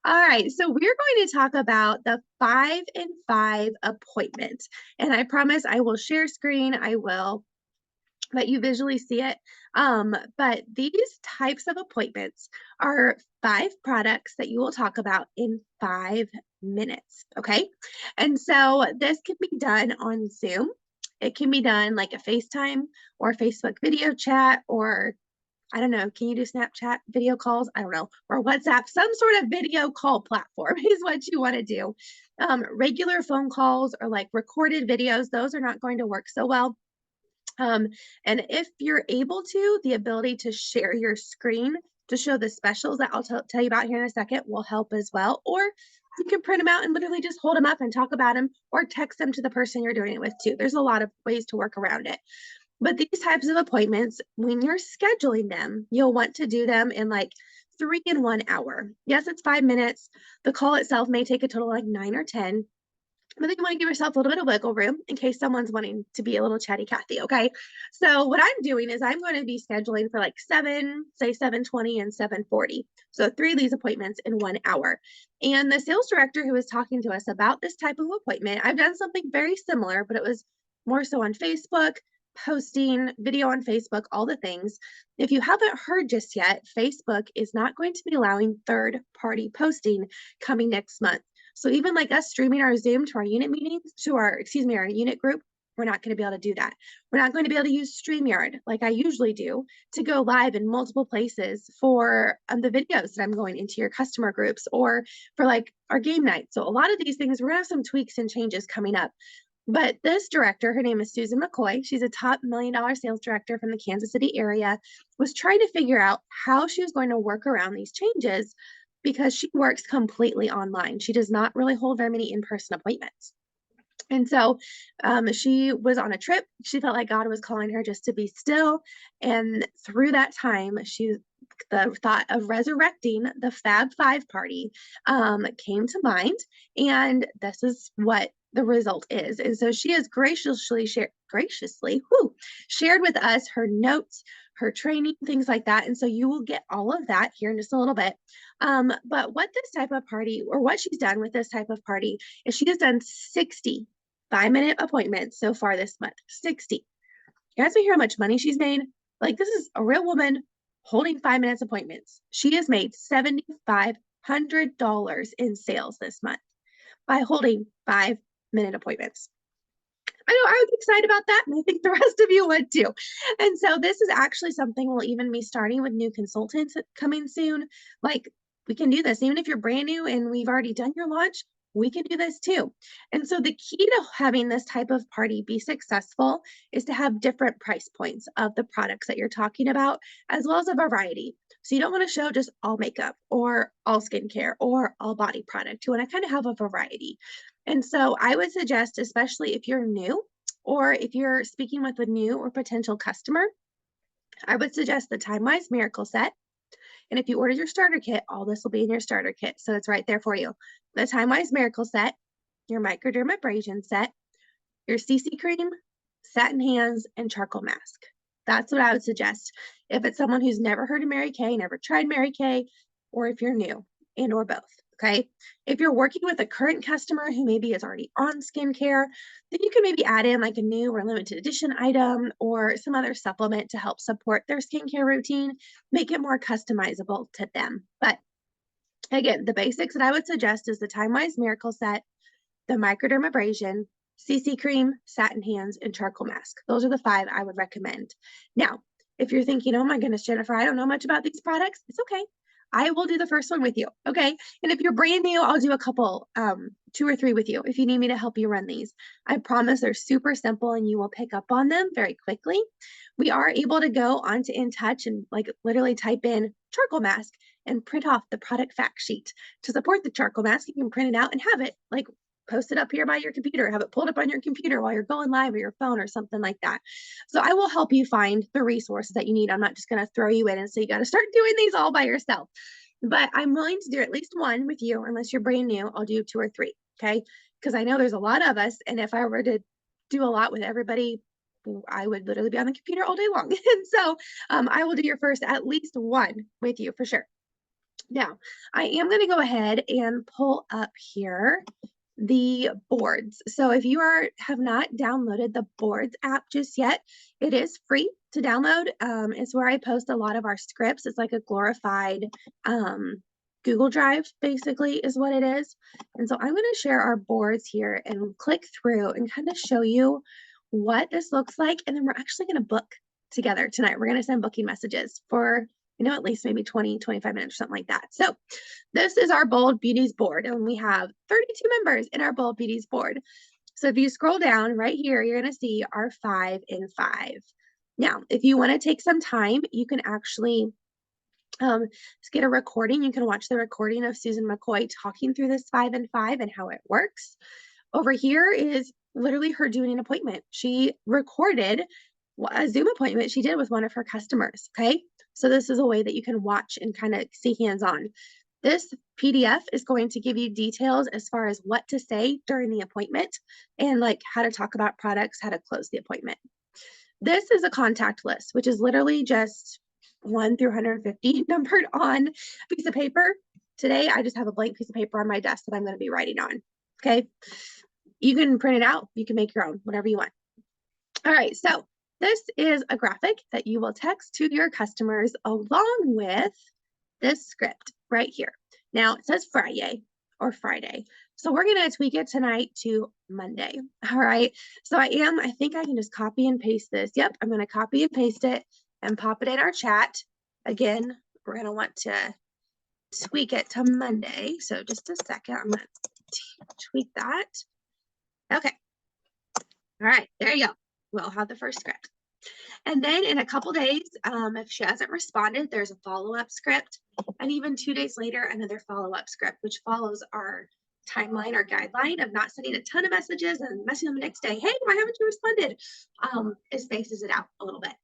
All right, so we're going to talk about the 5 and 5 appointment. And I promise I will share screen. I will let you visually see it. But these types of appointments are 5 products that you will talk about in 5 minutes. Okay. And so this can be done on Zoom. It can be done like a FaceTime or Facebook video chat, or I don't know, can you do Snapchat video calls? I don't know, or WhatsApp, some sort of video call platform is what you want to do. Regular phone calls or like recorded videos, those are not going to work so well. Um, and if you're able to, the ability to share your screen to show the specials that I'll tell you about here in a second will help as well. Or you can print them out and literally just hold them up and talk about them, or text them to the person you're doing it with too. There's a lot of ways to work around it. But these types of appointments, when you're scheduling them, you'll want to do them in like 3 in 1 hour. Yes, it's 5 minutes. The call itself may take a total of like 9 or 10, but then you want to give yourself a little bit of wiggle room in case someone's wanting to be a little chatty Cathy. Okay. So what I'm doing is I'm going to be scheduling for like 7:20 and 7:40. So 3 of these appointments in 1 hour. And the sales director who was talking to us about this type of appointment, I've done something very similar, but it was more so on Facebook, posting video on Facebook, all the things. If you haven't heard just yet, Facebook is not going to be allowing third-party posting coming next month. So even like us streaming our Zoom to our unit meetings, to our unit group, we're not going to be able to do that. We're not going to be able to use StreamYard like I usually do to go live in multiple places for the videos that I'm going into your customer groups, or for like our game night. So a lot of these things, we're going to have some tweaks and changes coming up. But this director, her name is Susan McCoy. She's a top $1 million sales director from the Kansas City area, was trying to figure out how she was going to work around these changes because she works completely online. She does not really hold very many in-person appointments. And so she was on a trip. She felt like God was calling her just to be still. And through that time, the thought of resurrecting the Fab Five party came to mind. And this is what the result is. And so she has shared with us her notes, her training, things like that. And so you will get all of that here in just a little bit. But what this type of party, or what she's done with this type of party, is she has done 60 5-minute appointments so far this month. 60. You guys will hear how much money she's made? Like, this is a real woman holding 5 minutes appointments. She has made $7,500 in sales this month by holding 5-minute appointments. I know I was excited about that, and I think the rest of you would too. And so this is actually something we'll even be starting with new consultants coming soon. Like, we can do this even if you're brand new and we've already done your launch. We can do this too. And so the key to having this type of party be successful is to have different price points of the products that you're talking about, as well as a variety. So you don't want to show just all makeup or all skincare or all body product. You want to kind of have a variety. And so I would suggest, especially if you're new or if you're speaking with a new or potential customer, I would suggest the TimeWise Miracle Set. And if you order your starter kit, all this will be in your starter kit. So it's right there for you. The TimeWise Miracle Set, your microdermabrasion set, your CC cream, satin hands, and charcoal mask. That's what I would suggest if it's someone who's never heard of Mary Kay, never tried Mary Kay, or if you're new, and or both. Okay. If you're working with a current customer who maybe is already on skincare, then you can maybe add in like a new or limited edition item or some other supplement to help support their skincare routine, make it more customizable to them. But again, the basics that I would suggest is the TimeWise Miracle Set, the microdermabrasion, CC cream, satin hands, and charcoal mask. Those are the 5 I would recommend. Now, if you're thinking, oh my goodness, Jennifer, I don't know much about these products, it's okay. I will do the first one with you. Okay. And if you're brand new, I'll do a couple, 2 or 3 with you if you need me to help you run these. I promise they're super simple and you will pick up on them very quickly. We are able to go onto InTouch and like literally type in charcoal mask and print off the product fact sheet to support the charcoal mask. You can print it out and have it like post it up here by your computer, have it pulled up on your computer while you're going live or your phone or something like that. So I will help you find the resources that you need. I'm not just going to throw you in and say you got to start doing these all by yourself, but I'm willing to do at least one with you. Unless you're brand new, I'll do 2 or 3. Okay. Because I know there's a lot of us. And if I were to do a lot with everybody, I would literally be on the computer all day long. And so I will do your first at least one with you for sure. Now, I am going to go ahead and pull up here the boards. So if you have not downloaded the boards app just yet, it is free to download. It's where I post a lot of our scripts. It's like a glorified Google Drive, basically, is what it is. And so I'm going to share our boards here and click through and kind of show you what this looks like. And then we're actually going to book together tonight. We're going to send booking messages for, at least maybe 20, 25 minutes or something like that. So this is our Bold Beauties board, and we have 32 members in our Bold Beauties board. So if you scroll down right here, you're going to see our 5 in 5. Now, if you want to take some time, you can actually get a recording. You can watch the recording of Susan McCoy talking through this 5 in 5 and how it works. Over here is literally her doing an appointment. She recorded a Zoom appointment she did with one of her customers. Okay. So this is a way that you can watch and kind of see hands-on. This PDF is going to give you details as far as what to say during the appointment and like how to talk about products, how to close the appointment. This is a contact list, which is literally just 1 through 150 numbered on a piece of paper. Today, I just have a blank piece of paper on my desk that I'm going to be writing on. Okay. You can print it out. You can make your own, whatever you want. All right. So this is a graphic that you will text to your customers along with this script right here. Now it says Friday or Friday. So we're going to tweak it tonight to Monday. All right. So I think I can just copy and paste this. Yep. I'm going to copy and paste it and pop it in our chat. Again, we're going to want to tweak it to Monday. So just a second. I'm going to tweak that. Okay. All right. There you go. We'll have the first script. And then in a couple days, if she hasn't responded, there's a follow-up script. And even 2 days later, another follow-up script, which follows our timeline, our guideline of not sending a ton of messages and messaging them the next day. Hey, why haven't you responded? It spaces it out a little bit.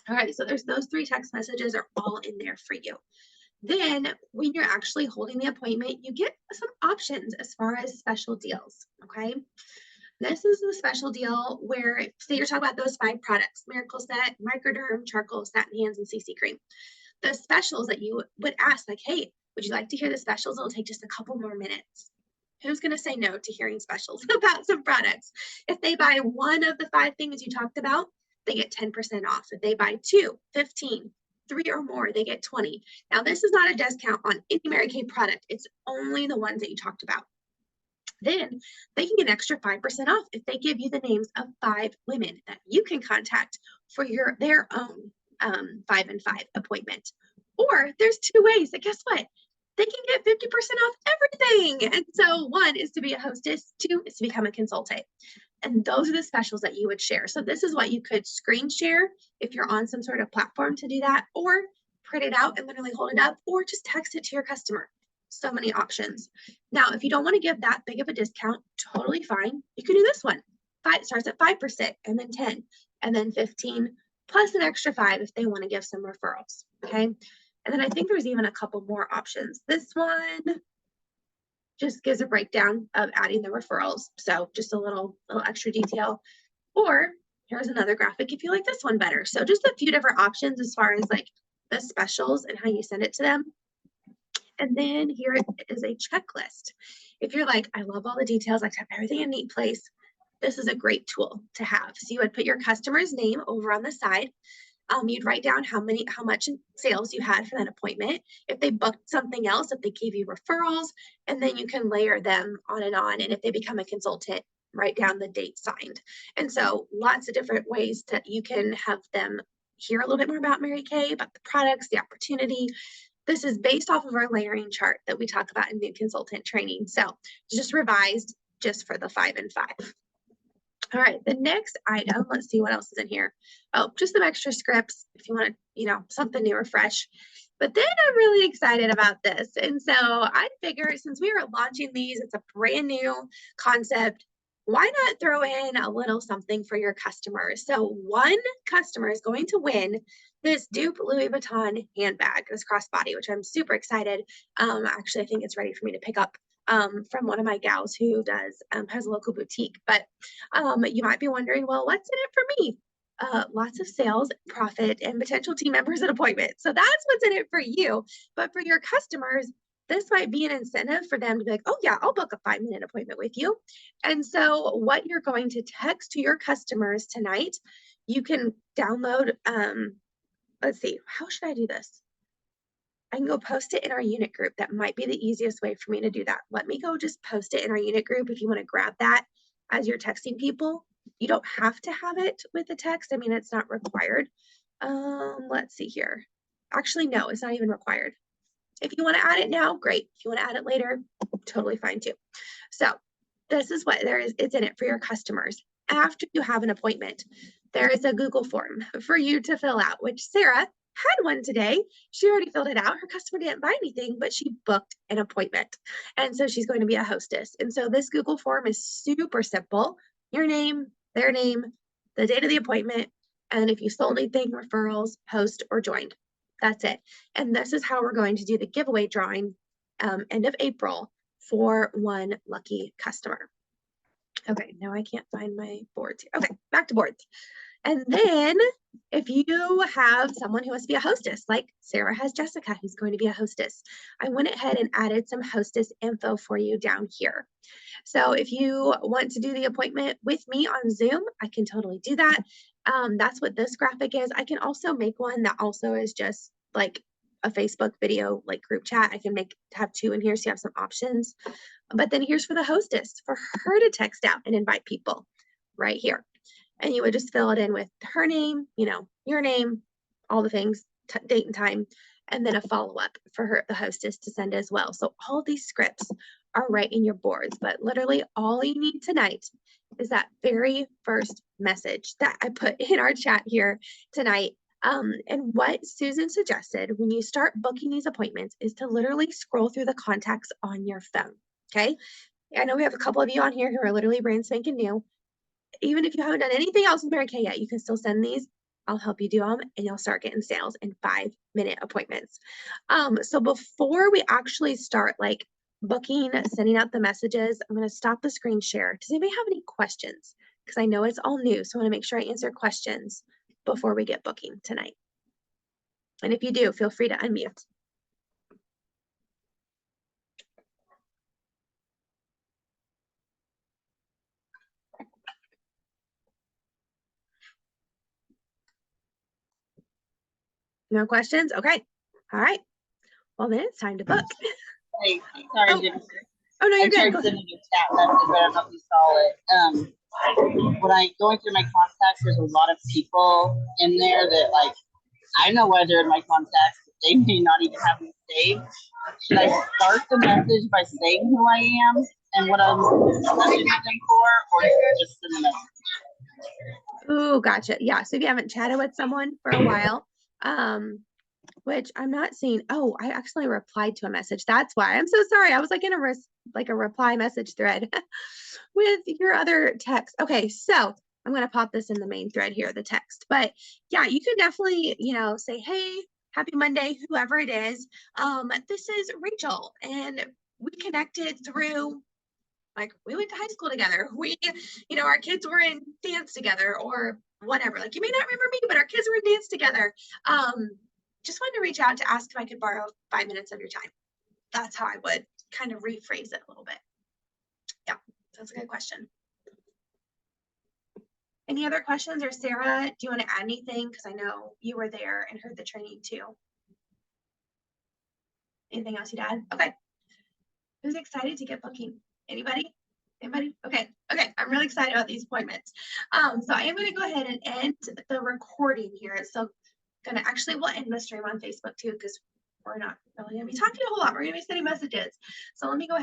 All right, so there's those 3 text messages are all in there for you. Then when you're actually holding the appointment, you get some options as far as special deals, okay? This is the special deal where, say you're talking about those 5 products, Miracle Set, Microderm, Charcoal, Satin Hands, and CC Cream. The specials that you would ask, like, hey, would you like to hear the specials? It'll take just a couple more minutes. Who's going to say no to hearing specials about some products? If they buy one of the 5 things you talked about, they get 10% off. If they buy 2, 15, 3 or more, they get 20. Now, this is not a discount on any Mary Kay product. It's only the ones that you talked about. Then they can get an extra 5% off if they give you the names of 5 women that you can contact for their own 5 in 5 appointment. Or there's 2 ways that, guess what? They can get 50% off everything. And so 1 is to be a hostess, 2 is to become a consultant. And those are the specials that you would share. So this is what you could screen share if you're on some sort of platform to do that, or print it out and literally hold it up, or just text it to your customer. So many options. Now, if you don't want to give that big of a discount, totally fine. You can do this one. It starts at 5% and then 10 and then 15 plus an extra 5 if they want to give some referrals. Okay. And then I think there's even a couple more options. This one just gives a breakdown of adding the referrals. So just a little extra detail. Or here's another graphic if you like this one better. So just a few different options as far as like the specials and how you send it to them. And then here is a checklist. If you're like, I love all the details, I have everything in a neat place, this is a great tool to have. So you would put your customer's name over on the side. You'd write down how much in sales you had for that appointment. If they booked something else, if they gave you referrals, and then you can layer them on. And if they become a consultant, write down the date signed. And so lots of different ways that you can have them hear a little bit more about Mary Kay, about the products, the opportunity. This is based off of our layering chart that we talk about in new consultant training. So just revised just for the 5 in 5. All right, the next item, let's see what else is in here. Oh, just some extra scripts if you want to, something new or fresh. But then I'm really excited about this. And so I figured since we are launching these, it's a brand new concept. Why not throw in a little something for your customers? So 1 customer is going to win this dupe Louis Vuitton handbag, this crossbody, which I'm super excited. Actually, I think it's ready for me to pick up from one of my gals who has a local boutique. But you might be wondering, well, what's in it for me? lots of sales, profit, and potential team members and appointments. So that's what's in it for you. But for your customers, this might be an incentive for them to be like, oh yeah, I'll book a 5-minute appointment with you. And so what you're going to text to your customers tonight, you can download, let's see, how should I do this? I can go post it in our unit group. That might be the easiest way for me to do that. Let me go just post it in our unit group if you want to grab that as you're texting people. You don't have to have it with the text. I mean, it's not required. Let's see here. Actually, no, it's not even required. If you want to add it now, great. If you want to add it later, totally fine too. So this is what there is. It's in it for your customers. After you have an appointment, there is a Google form for you to fill out, which Sarah had one today. She already filled it out. Her customer didn't buy anything, but she booked an appointment. And so she's going to be a hostess. And so this Google form is super simple. Your name, their name, the date of the appointment, and if you sold anything, referrals, host, or joined. That's it. And this is how we're going to do the giveaway drawing end of April for one lucky customer. Okay, now I can't find my boards here. Okay, back to boards. And then if you have someone who wants to be a hostess, like Sarah has Jessica, who's going to be a hostess, I went ahead and added some hostess info for you down here. So if you want to do the appointment with me on Zoom, I can totally do that. That's what this graphic is. I can also make one that also is just like a Facebook video, like group chat. I can have 2 in here so you have some options. But then here's for the hostess, for her to text out and invite people right here. And you would just fill it in with her name, your name, all the things, date and time, and then a follow-up for the hostess to send as well. So all of these scripts are right in your boards, but literally all you need tonight is that very first message that I put in our chat here tonight. And what Susan suggested when you start booking these appointments is to literally scroll through the contacts on your phone. Okay. I know we have a couple of you on here who are literally brand spanking new. Even if you haven't done anything else with Mary Kay yet, you can still send these. I'll help you do them and you'll start getting sales in 5-minute appointments. So before we actually start like booking, sending out the messages, I'm going to stop the screen share. Does anybody have any questions? Because I know it's all new. So I want to make sure I answer questions before we get booking tonight. And if you do, feel free to unmute. No questions? Okay. All right. Well, then it's time to book. Hey, sorry, Jennifer. Oh, no, you're good. I tried sending a chat message, but I don't know if you saw it. When I going through my contacts, there's a lot of people in there that, like, I know why they're in my contacts, but they may not even have me saved. Should I start the message by saying who I am and what I'm messaging them for, or just send the message? Ooh, gotcha. Yeah. So if you haven't chatted with someone for a while, which I'm not seeing. Oh, I actually replied to a message. That's why. I'm so sorry. I was like in a reply message thread with your other text. Okay, so I'm going to pop this in the main thread here, the text. But yeah, you can definitely, say, hey, happy Monday, whoever it is. This is Rachel, and we connected through, like, we went to high school together. We, our kids were in dance together or whatever. Like, you may not remember me, but our kids were in dance together. Just wanted to reach out to ask if I could borrow 5 minutes of your time. That's how I would kind of rephrase it a little bit. Yeah, that's a good question. Any other questions? Or Sarah, do you want to add anything? Because I know you were there and heard the training too. Anything else you'd add? Okay. Who's excited to get booking? Anybody? Anybody? Okay. Okay. I'm really excited about these appointments. So I am going to go ahead and end the recording here. It's still gonna we'll end the stream on Facebook too, because we're not really gonna be talking a whole lot. We're gonna be sending messages. So let me go ahead.